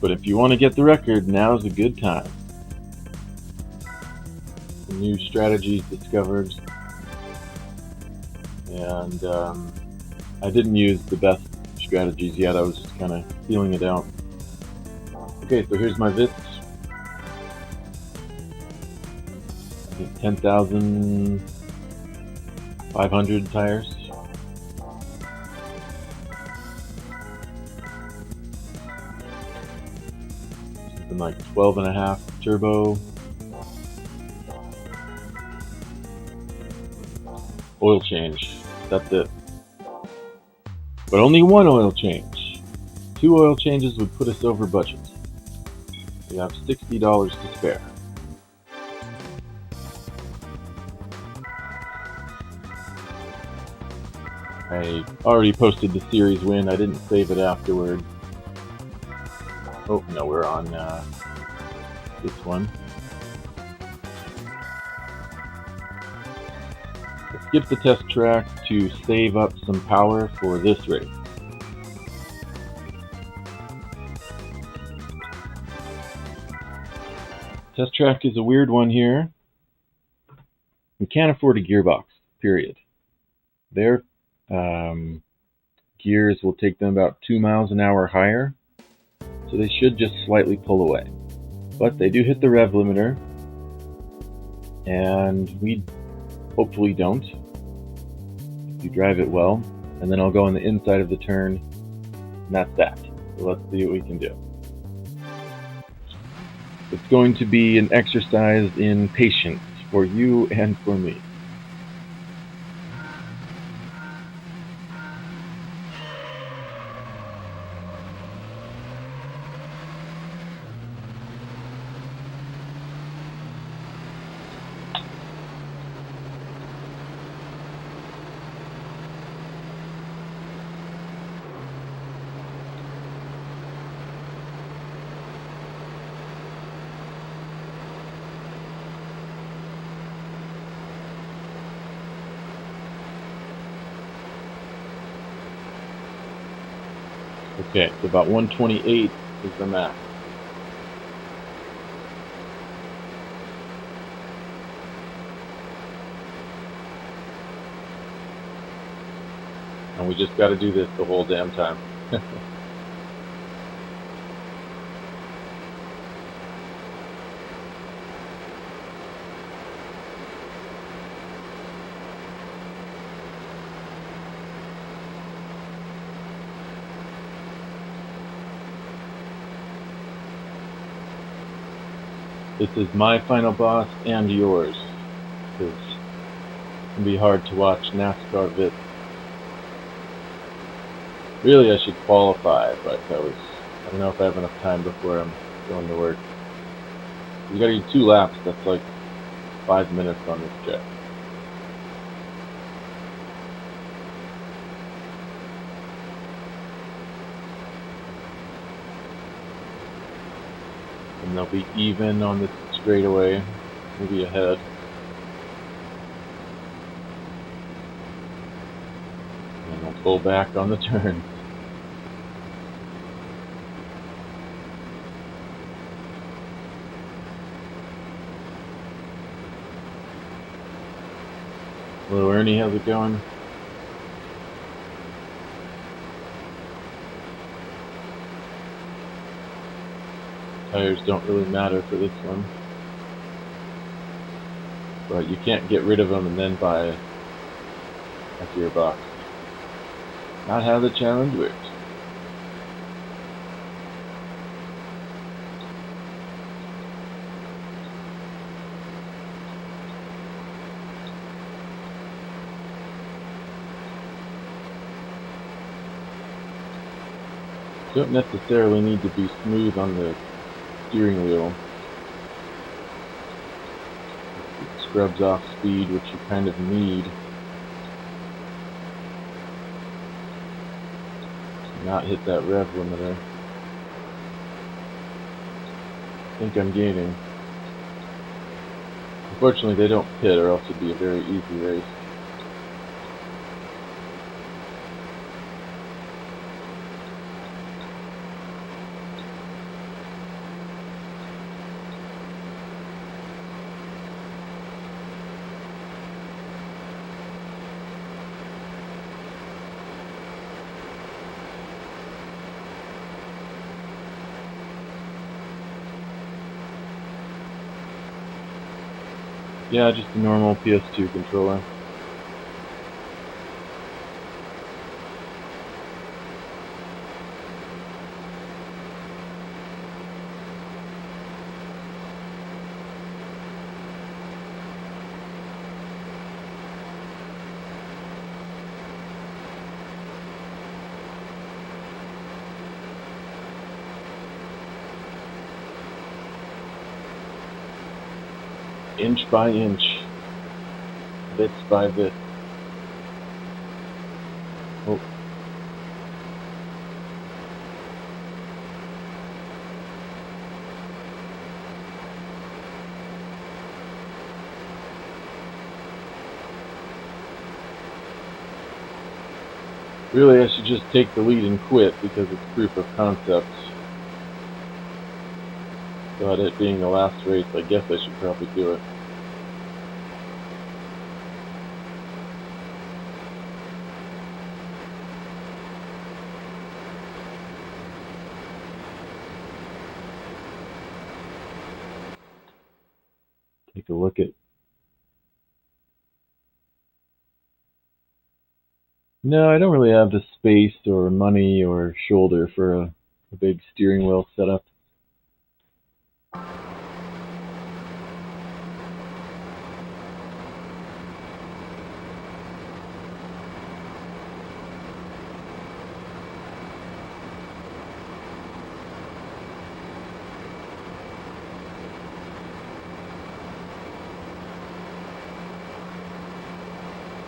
But if you want to get the record, now's a good time. Some new strategies discovered, and I didn't use the best strategies yet. I was just kind of feeling it out. Okay, so here's my Vitz. I think 10,500 tires. Something like 12.5 turbo. Oil change. That's it. But only one oil change. 2 oil changes would put us over budget. We have $60 to spare. I already posted the series win. I didn't save it afterward. Oh, no, we're on this one. I skipped the test track to save up some power for this race. Test track is a weird one here. We can't afford a gearbox, period. Their gears will take them about 2 miles an hour higher, so they should just slightly pull away. But they do hit the rev limiter, and we hopefully don't, if you drive it well. And then I'll go on the inside of the turn, and that's that. So let's see what we can do. It's going to be an exercise in patience for you and for me. Okay, so about 128 is the max. And we just got to do this the whole damn time. This is my final boss and yours, because it can be hard to watch NASCAR Vitz. Really, I should qualify, but I don't know if I have enough time before I'm going to work. You gotta do 2 laps, that's like 5 minutes on this jet. And they'll be even on this straightaway, maybe ahead. And we'll pull back on the turn. Hello Ernie, how's it going? Tires don't really matter for this one, but you can't get rid of them and then buy a gearbox. Not how the challenge works. You don't necessarily need to be smooth on the steering wheel. It scrubs off speed, which you kind of need. Not hit that rev limiter. I think I'm gaining. Unfortunately, they don't pit, or else it'd be a very easy race. Yeah, just a normal PS2 controller. Inch by inch. Vitz by Vitz. Oh. Really, I should just take the lead and quit because it's proof of concept. But it being the last race, I guess I should probably do it. Take a look at. No, I don't really have the space or money or shoulder for a big steering wheel setup.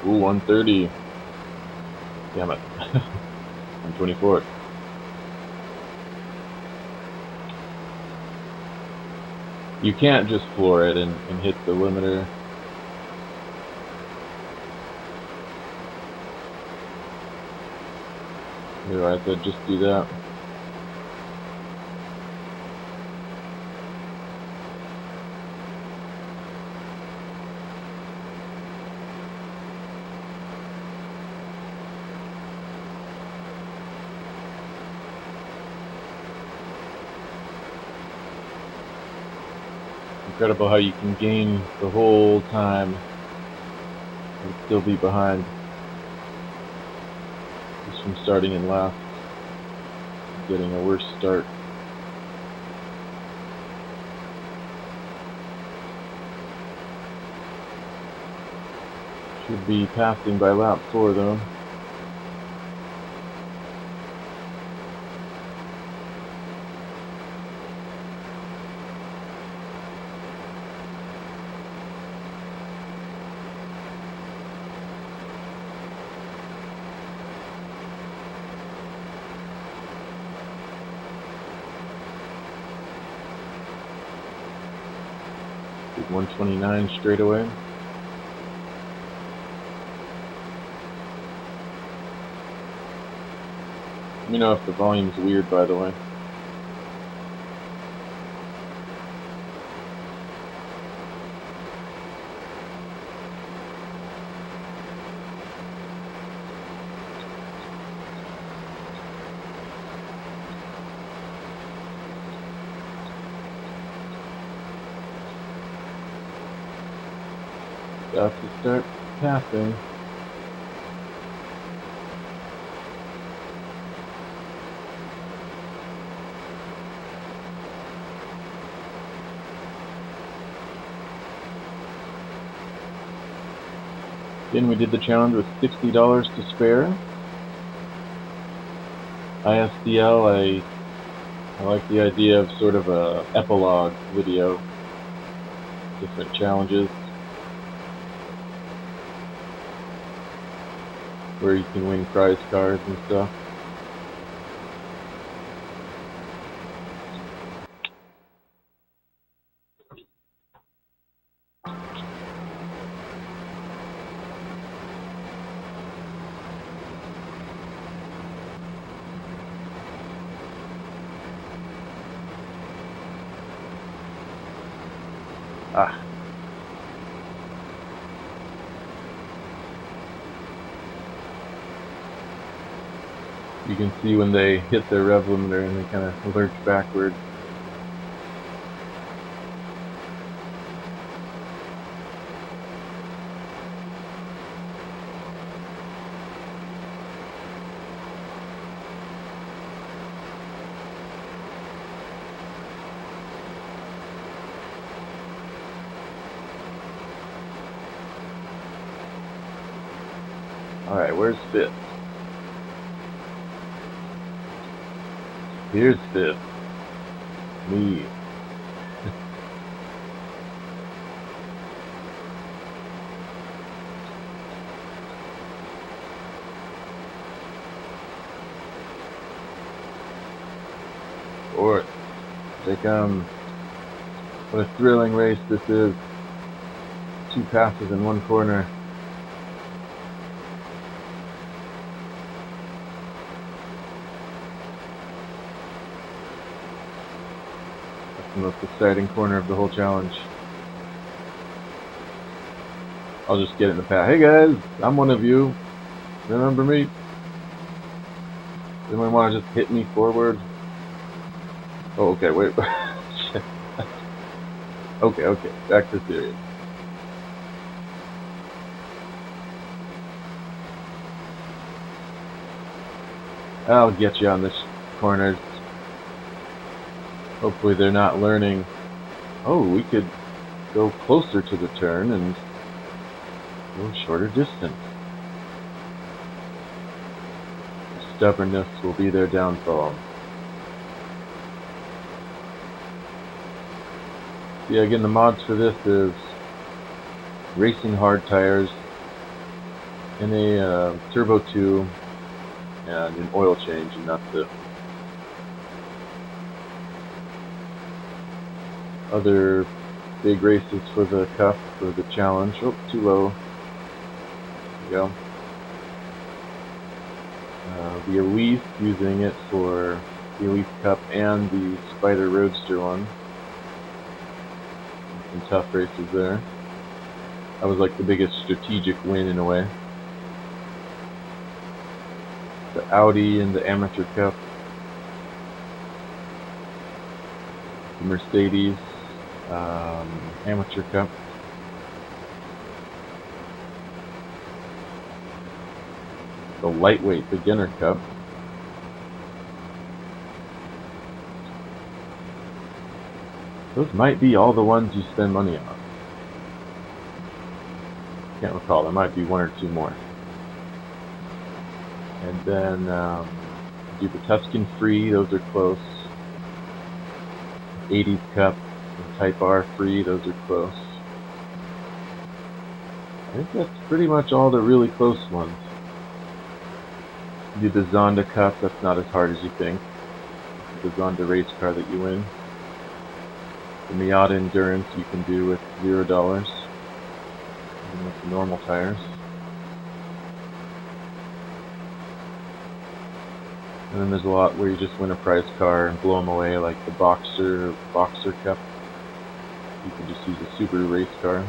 Ooh, 130. Damn it. 124. You can't just floor it and hit the limiter. Here, I could just do that. Incredible how you can gain the whole time and still be behind. Just from starting in last, getting a worse start. Should be passing by lap 4 though. Big 129 straight away. Let me know if the volume's weird, by the way. About to start passing. Then we did the challenge with $60 to spare. ISDL, I like the idea of sort of a epilogue video. Different challenges. Where you can win prize cards and stuff. Ah. You can see when they hit their rev limiter and they kind of lurch backward. Alright, where's Vitz? Here's Vitz. Me. Fourth. What a thrilling race this is. 2 passes in 1 corner. That's the most exciting corner of the whole challenge. I'll just get it in the path. Hey guys, I'm one of you. Remember me? Anyone want to just hit me forward? Oh, okay, wait. Okay, back to serious. I'll get you on this corner. Hopefully they're not learning. Oh, we could go closer to the turn and go shorter distance. Stubbornness will be their downfall. Yeah, again, the mods for this is racing hard tires and a Turbo 2 and an oil change, and that's it. Other big races for the cup, for the challenge. Oh, too low. There we go. The Elise, using it for the Elise Cup and the Spider Roadster one. Some tough races there. That was like the biggest strategic win in a way. The Audi and the Amateur Cup. The Mercedes Amateur Cup. The Lightweight Beginner Cup. Those might be all the ones you spend money on. Can't recall. There might be 1 or 2 more. And then do the Tuscan Free. Those are close. 80s Cup and Type R Free. Those are close. I think that's pretty much all the really close ones. Do the Zonda Cup. That's not as hard as you think. The Zonda race car that you win. The Miata Endurance you can do with $0, even with the normal tires. And then there's a lot where you just win a prize car and blow them away, like the Boxer Cup. You can just use a Subaru race car.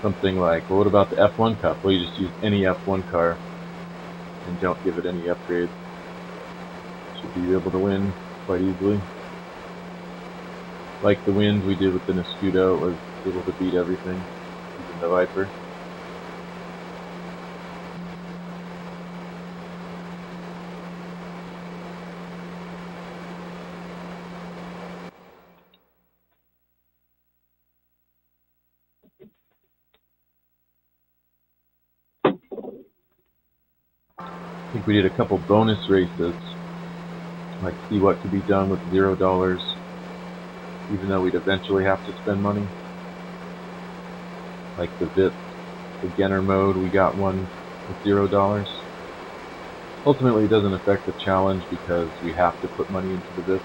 Something like, well, what about the F1 Cup? Well, you just use any F1 car and don't give it any upgrades. Should be able to win quite easily. Like the wins we did with the Nescudo, it was able to beat everything, even the Viper. I think we did a couple bonus races, like see what could be done with $0, even though we'd eventually have to spend money. Like the Vitz beginner mode, we got one with $0. Ultimately, it doesn't affect the challenge because we have to put money into the Vitz.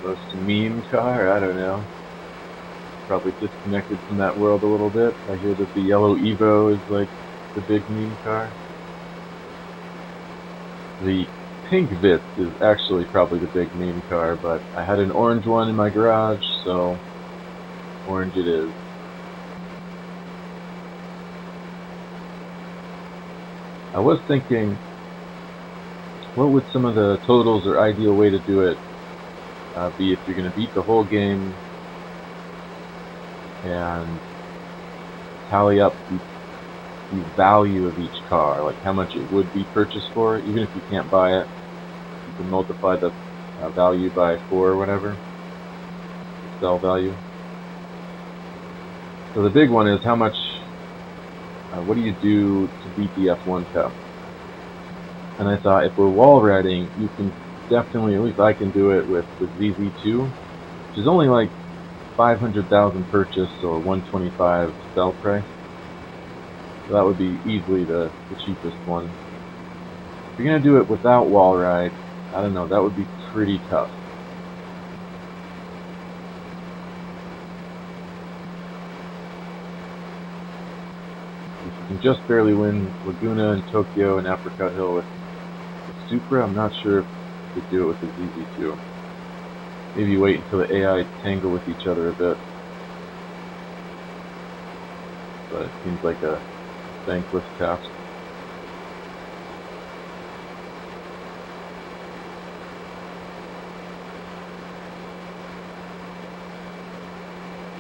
Most meme car? I don't know. Probably disconnected from that world a little bit. I hear that the yellow Evo is like the big meme car. The pink Vitz is actually probably the big meme car, but I had an orange one in my garage, so orange it is. I was thinking, what would some of the totals or ideal way to do it be if you're going to beat the whole game and tally up the value of each car, like how much it would be purchased for. Even if you can't buy it, you can multiply the value by 4 or whatever, the sell value. So the big one is how much, what do you do to beat the F1 Cup? And I thought if we're wall riding, you can definitely, at least I can do it with the ZZ2, which is only like 500,000 purchase or 125 sell price. So that would be easily the cheapest one. If you're going to do it without wall ride, I don't know, that would be pretty tough. If you can just barely win Laguna and Tokyo and Apricot Hill with the Supra, I'm not sure if you could do it with the ZZ2. Maybe wait until the AI tangle with each other a bit. But it seems like a thankless task.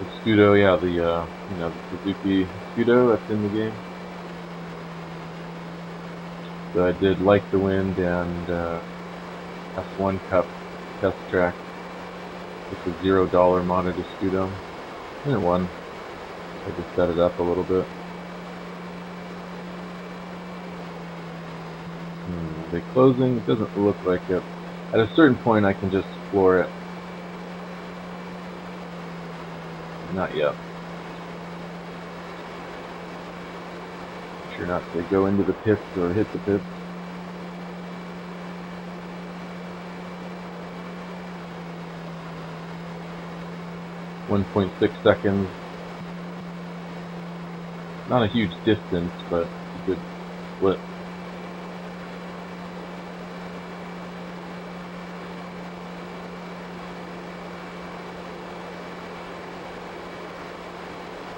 The Scudo, yeah, the Suzuki Scudo that's in the game. So I did Like the Wind and F1 Cup test track with the $0 modded Scudo, and it won. I just set it up a little bit. Are they closing? It doesn't look like it. At a certain point I can just floor it. Not yet. Sure not to go into the pits or hit the pits. .6 seconds. Not a huge distance, but a good split.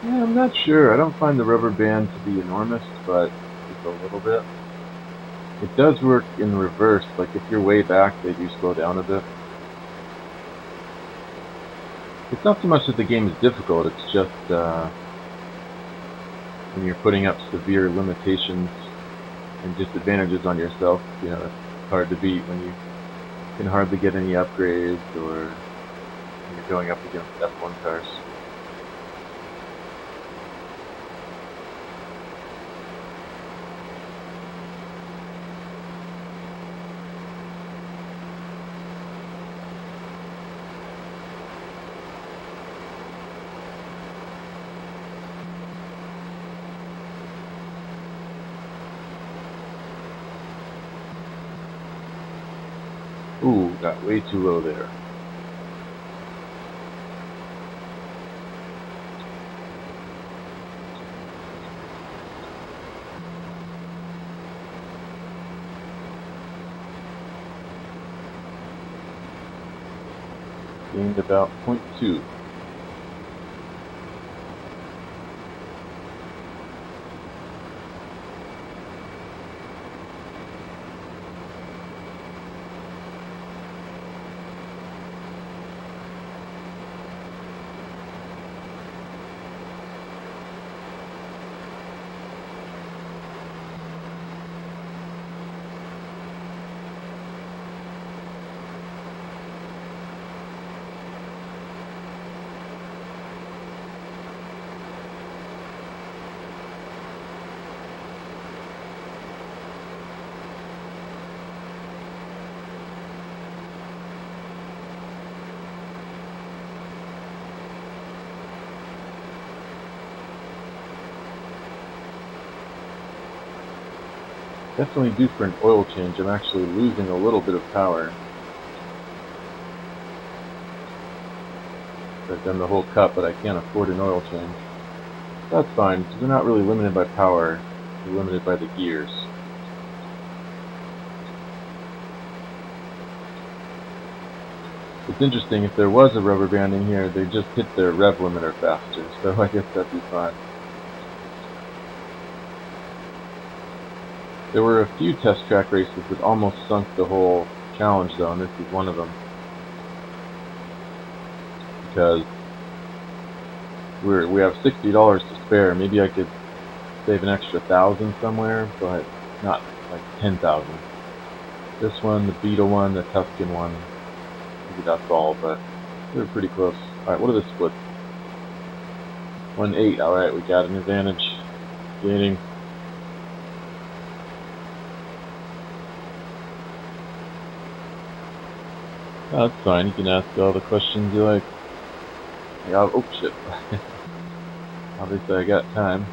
Yeah, I'm not sure. I don't find the rubber band to be enormous, but just a little bit. It does work in reverse, like if you're way back, they do slow down a bit. It's not so much that the game is difficult, it's just when you're putting up severe limitations and disadvantages on yourself, it's hard to beat when you can hardly get any upgrades or when you're going up against F1 cars. Ooh, got way too low there. Gained about 0.2. Definitely due for an oil change. I'm actually losing a little bit of power. I've done the whole cup, but I can't afford an oil change. That's fine, because we're not really limited by power. We're limited by the gears. It's interesting, if there was a rubber banding here, they'd just hit their rev limiter faster, so I guess that'd be fine. There were a few test track races that almost sunk the whole challenge though, and this is one of them. Because we have $60 to spare. Maybe I could save an extra 1,000 somewhere, but not like 10,000. This one, the Beetle one, the Tuscan one, maybe that's all, but they're pretty close. Alright, what are the splits? 1-8, alright, we got an advantage. Gaining. Oh, that's fine, you can ask all the questions you like. Yeah, oh shit. Obviously I got time.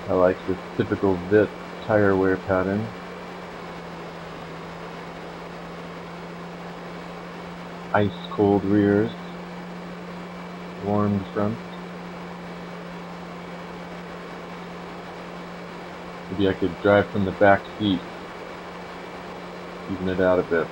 I like this typical Vitz tire wear pattern. Ice cold rears, warmed fronts. Maybe I could drive from the back seat, even it out a bit.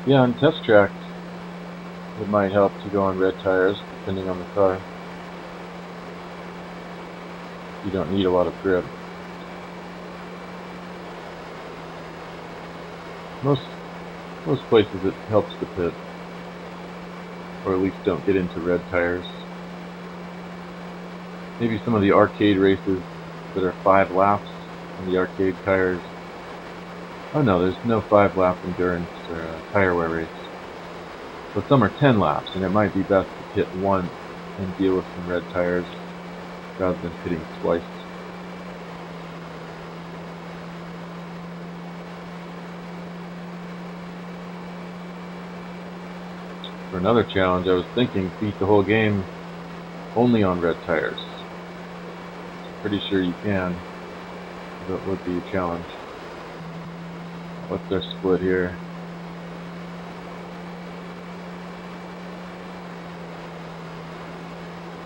Yeah, on test tracks, it might help to go on red tires, depending on the car. You don't need a lot of grip. Most places it helps to pit, or at least don't get into red tires. Maybe some of the arcade races that are 5 laps on the arcade tires. Oh no, there's no 5-lap endurance or tire wear race. But some are 10 laps, and it might be best to pit once and deal with some red tires rather than pitting twice. For another challenge, I was thinking beat the whole game only on red tires. Pretty sure you can, but it would be a challenge. What's their split here?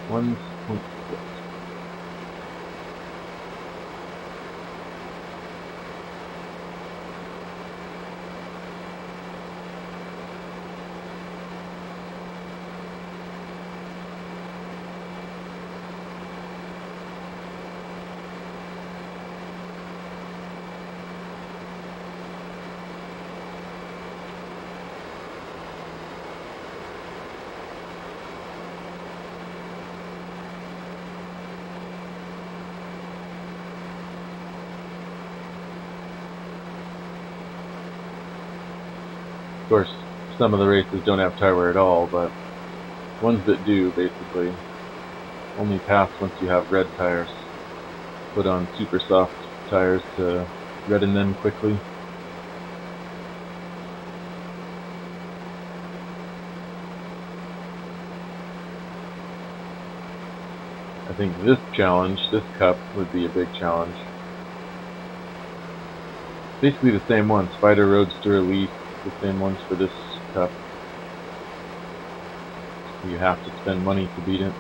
One point split. Of course, some of the races don't have tire wear at all, but ones that do, basically, only pass once you have red tires. Put on super soft tires to redden them quickly. I think this challenge, this cup, would be a big challenge. Basically the same one, Spider Roadster Elite, the same ones for this cup. You have to spend money to beat it.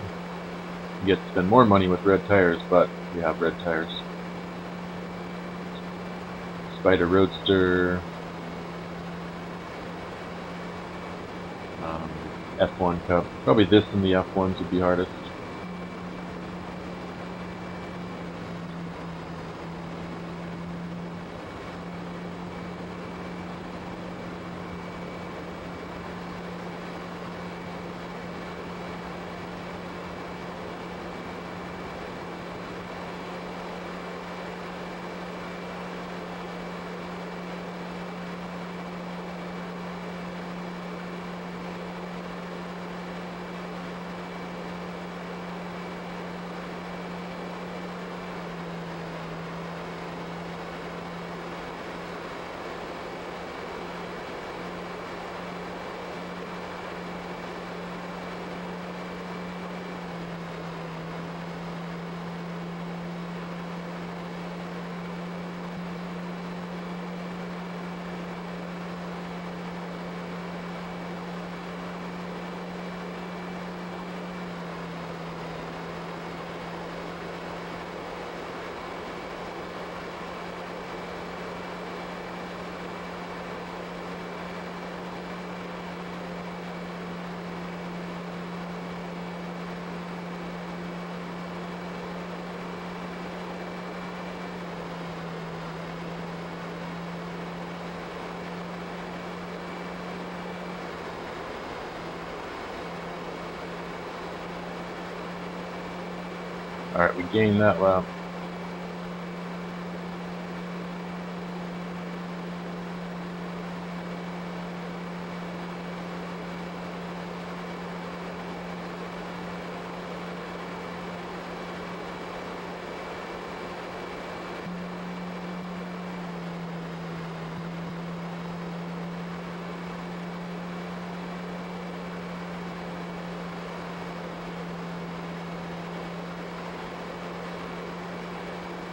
You get to spend more money with red tires, but you have red tires. Spider Roadster, F1 Cup. Probably this and the F1s would be hardest. Alright, we gained that lap.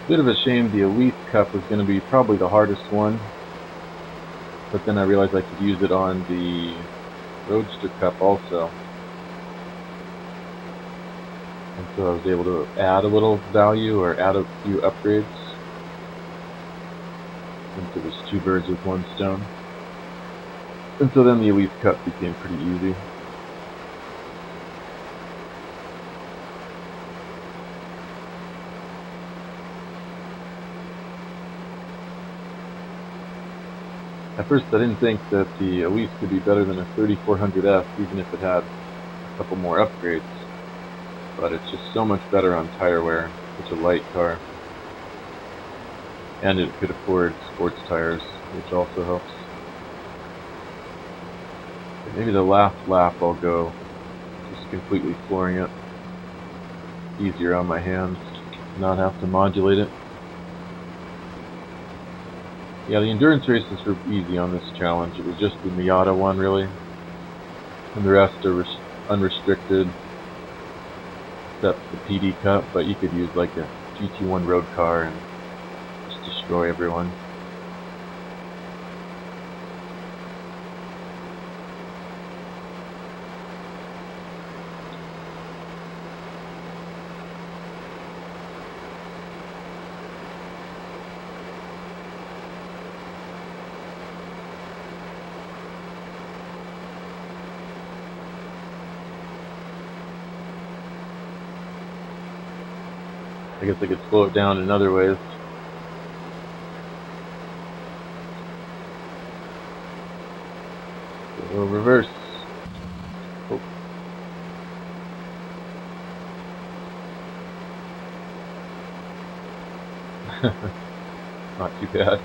Bit of a shame the Elite Cup was going to be probably the hardest one, but then I realized I could use it on the Roadster Cup also, and so I was able to add a little value or add a few upgrades, since it was two birds with one stone. And so then the Elite Cup became pretty easy. At first I didn't think that the Elite could be better than a 3400F, even if it had a couple more upgrades. But it's just so much better on tire wear. Such a light car. And it could afford sports tires, which also helps. But maybe the last lap I'll go just completely flooring it. Easier on my hands, not have to modulate it. Yeah, the endurance races were easy on this challenge. It was just the Miata one, really. And the rest are unrestricted, except the PD Cup, but you could use like a GT1 road car and just destroy everyone. I guess I could slow it down in other ways. A little reverse. Oh. Not too bad. A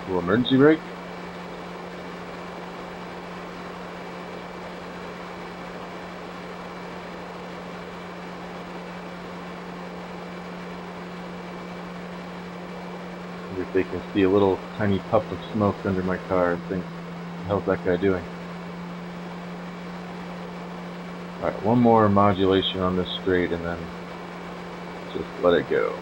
little emergency brake. If they can see a little tiny puff of smoke under my car and think, what the hell's that guy doing? Alright, one more modulation on this straight and then just let it go.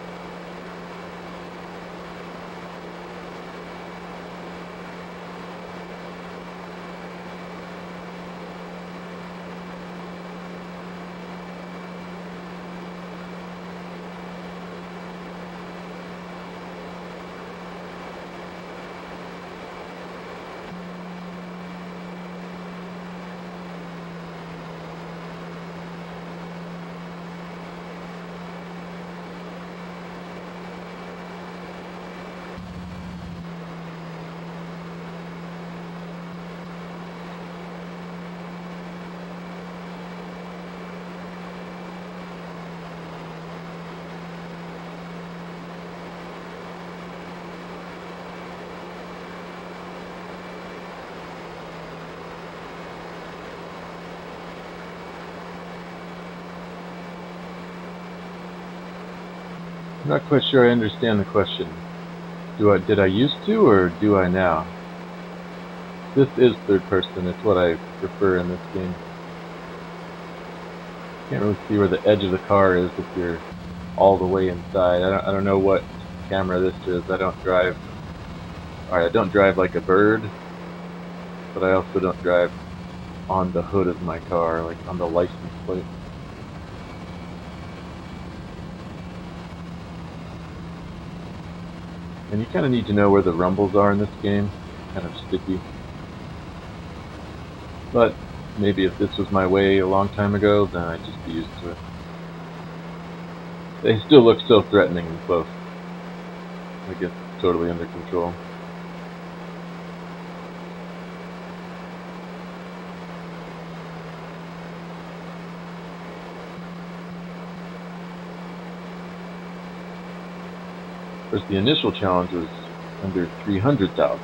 I'm not quite sure I understand the question. Did I used to, or do I now? This is third person. It's what I prefer in this game. Can't really see where the edge of the car is if you're all the way inside. I don't know what camera this is. I don't drive. Alright, I don't drive like a bird, but I also don't drive on the hood of my car, like on the license plate. And you kind of need to know where the rumbles are in this game. Kind of sticky. But maybe if this was my way a long time ago, then I'd just be used to it. They still look so threatening and close. I guess totally under control. course, the initial challenge was under 300,000.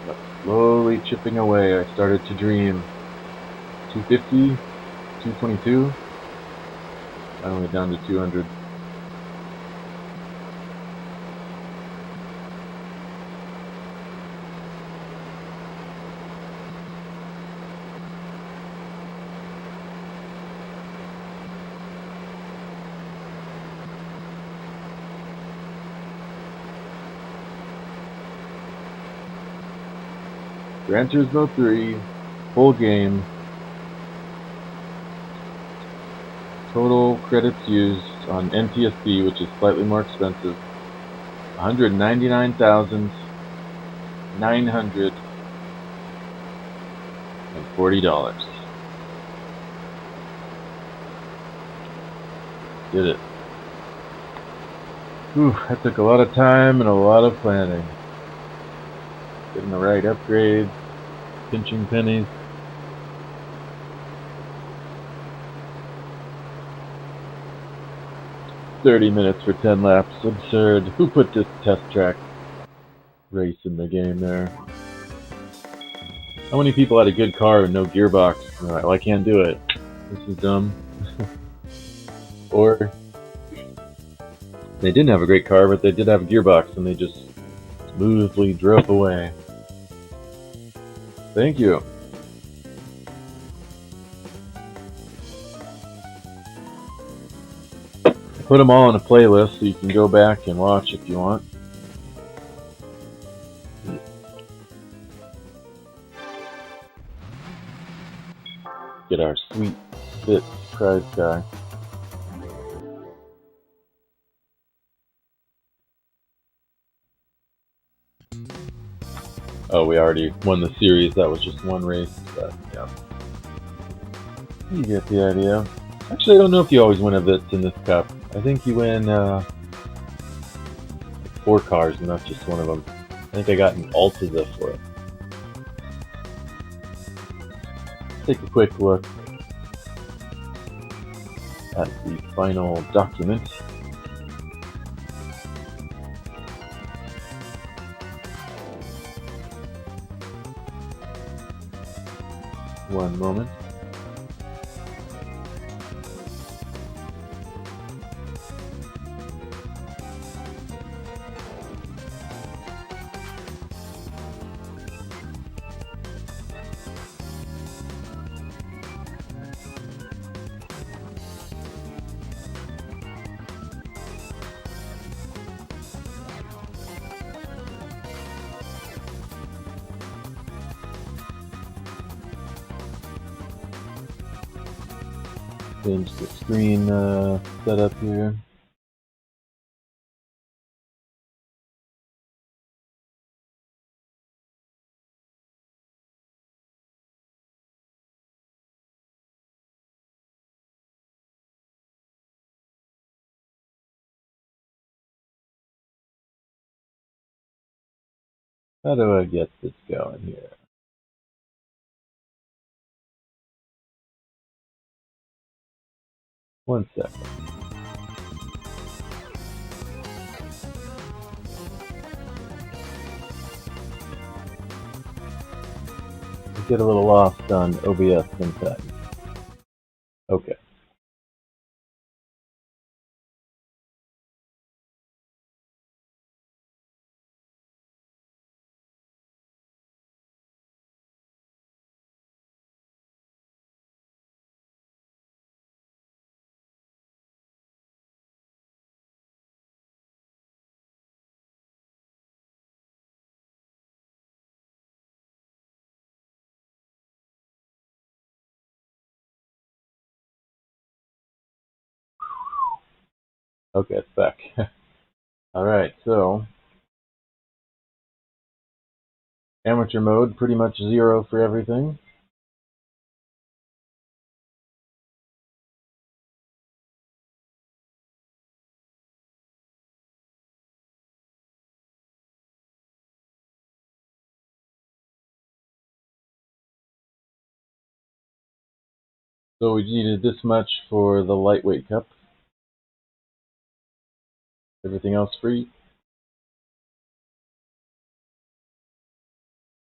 But slowly chipping away, I started to dream 250, 222, finally down to 200. Gran Turismo 3, full game. Total credits used on NTSC, which is slightly more expensive, $199,940. Did it. Whew, that took a lot of time and a lot of planning. Getting the right upgrades, pinching pennies. $30 minutes for 10 laps. Absurd. Who put this test track race in the game there? How many people had a good car and no gearbox? And they're like, well, I can't do it. This is dumb. Or they didn't have a great car, but they did have a gearbox and they just smoothly drove away. Thank you. I put them all in a playlist so you can go back and watch if you want. Get our sweet Vitz prize guy. Oh, we already won the series. That was just one race, but yeah. You get the idea. Actually, I don't know if you always win a Vitz in this cup. I think you win 4 cars, and not just one of them. I think I got an Alta for it. Take a quick look at the final document. One moment. Change the screen setup here. How do I get this going here? One second. I get a little lost on OBS sometimes. Okay. Okay, it's back. Alright, so amateur mode, pretty much 0 for everything. So we needed this much for the lightweight cup. Everything else free.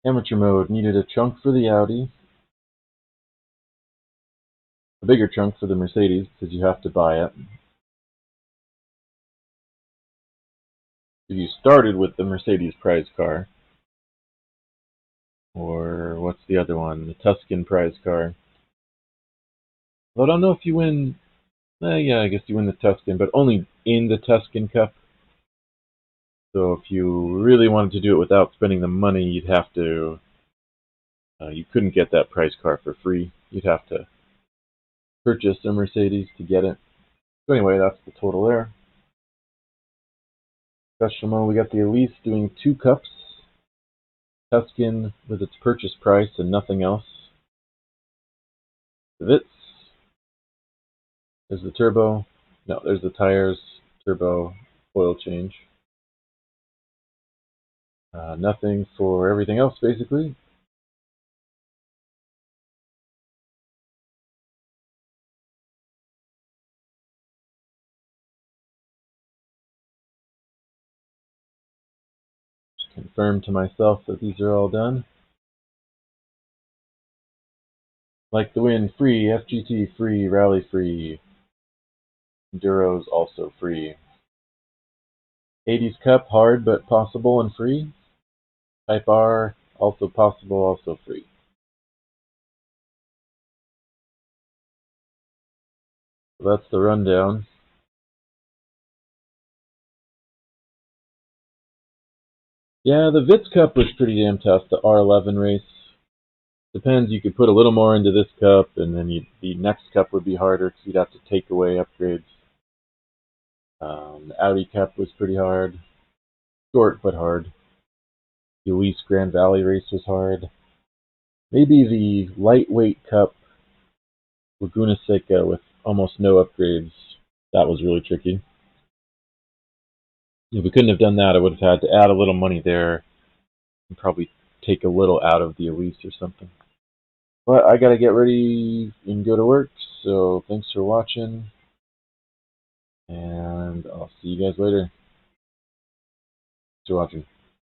Amateur mode, needed a chunk for the Audi. A bigger chunk for the Mercedes, because you have to buy it. If you started with the Mercedes prize car, or what's the other one? The Tuscan prize car. Well, I don't know if you win. Yeah, I guess you win the Tuscan, but only in the Tuscan Cup. So if you really wanted to do it without spending the money, you'd have to. You couldn't get that prize car for free. You'd have to purchase a Mercedes to get it. So anyway, that's the total there. Special mode, we got the Elise doing 2 cups. Tuscan with its purchase price and nothing else. The Vitz. There's the turbo. No, there's the tires, turbo, oil change. Nothing for everything else, basically. Just confirm to myself that these are all done. Like the win, free, FGT free, rally free, Enduro's also free. 80s Cup, hard but possible and free. Type R, also possible, also free. So that's the rundown. Yeah, the Vitz Cup was pretty damn tough, the R11 race. Depends, you could put a little more into this cup, and then the next cup would be harder because you'd have to take away upgrades. The Audi Cup was pretty hard. Short, but hard. The Elise Grand Valley race was hard. Maybe the Lightweight Cup, Laguna Seca, with almost no upgrades. That was really tricky. If we couldn't have done that, I would have had to add a little money there and probably take a little out of the Elise or something. But I gotta get ready and go to work, so thanks for watching, and I'll see you guys later. Thanks for watching.